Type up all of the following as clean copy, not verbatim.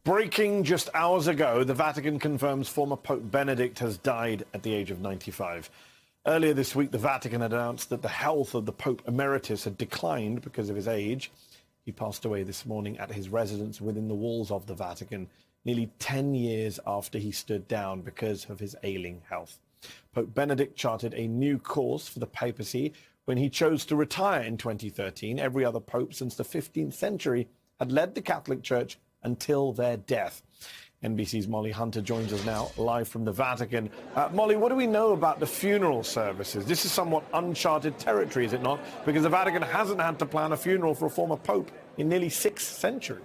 Breaking just hours ago, the Vatican confirms former Pope Benedict has died at the age of 95. Earlier this week, the Vatican announced that the health of the Pope Emeritus had declined because of his age. He passed away this morning at his residence within the walls of the Vatican, nearly 10 years after he stood down because of his ailing health. Pope Benedict charted a new course for the papacy when he chose to retire in 2013. Every other pope since the 15th century had led the Catholic Church until their death. NBC's Molly Hunter joins us now live from the Vatican. Molly, what do we know about the funeral services? This is somewhat uncharted territory, is it not? Because the Vatican hasn't had to plan a funeral for a former pope in nearly 6 centuries.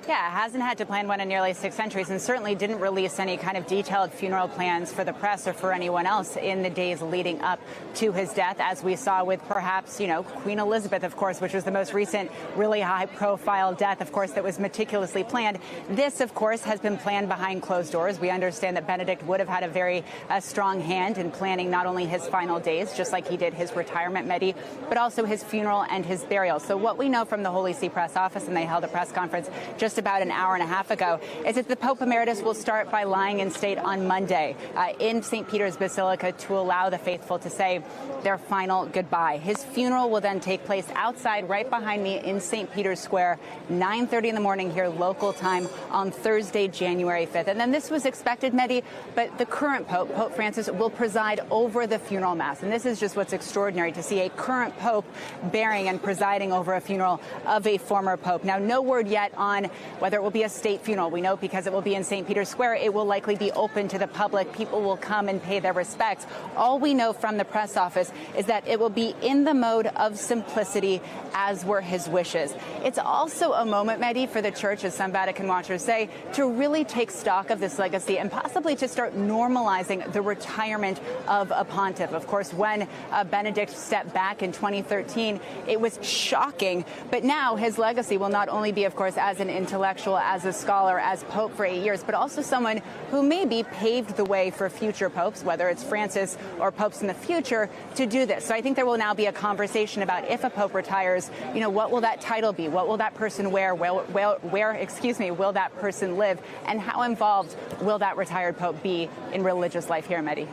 Yeah, it hasn't had to plan one in nearly 6 centuries and certainly didn't release any kind of detailed funeral plans for the press or for anyone else in the days leading up to his death, as we saw with perhaps, Queen Elizabeth, of course, which was the most recent really high-profile death, of course, that was meticulously planned. This, of course, has been planned behind closed doors. We understand that Benedict would have had a very strong hand in planning not only his final days, just like he did his retirement, Mehdi, but also his funeral and his burial. So what we know from the Holy See Press Office, and they held a press conference just about an hour and a half ago, is that the Pope Emeritus will start by lying in state on Monday in St. Peter's Basilica to allow the faithful to say their final goodbye. His funeral will then take place outside right behind me in St. Peter's Square, 9:30 in the morning here local time on Thursday, January 5th. And then this was expected, Mehdi, but the current Pope, Pope Francis, will preside over the funeral mass. And this is just what's extraordinary, to see a current Pope bearing and presiding over a funeral of a former Pope. Now, no word yet on whether it will be a state funeral. We know because it will be in St. Peter's Square, it will likely be open to the public. People will come and pay their respects. All we know from the press office is that it will be in the mode of simplicity, as were his wishes. It's also a moment, Mehdi, for the Church, as some Vatican watchers say, to really take stock of this legacy and possibly to start normalizing the retirement of a pontiff. Of course, when Benedict stepped back in 2013, it was shocking. But now his legacy will not only be, of course, as an intellectual, as a scholar, as Pope for 8 years, but also someone who maybe paved the way for future popes, whether it's Francis or popes in the future, to do this. So I think there will now be a conversation about, if a pope retires, what will that title be? What will that person wear? Where will that person live? And how involved will that retired pope be in religious life here, Mehdi?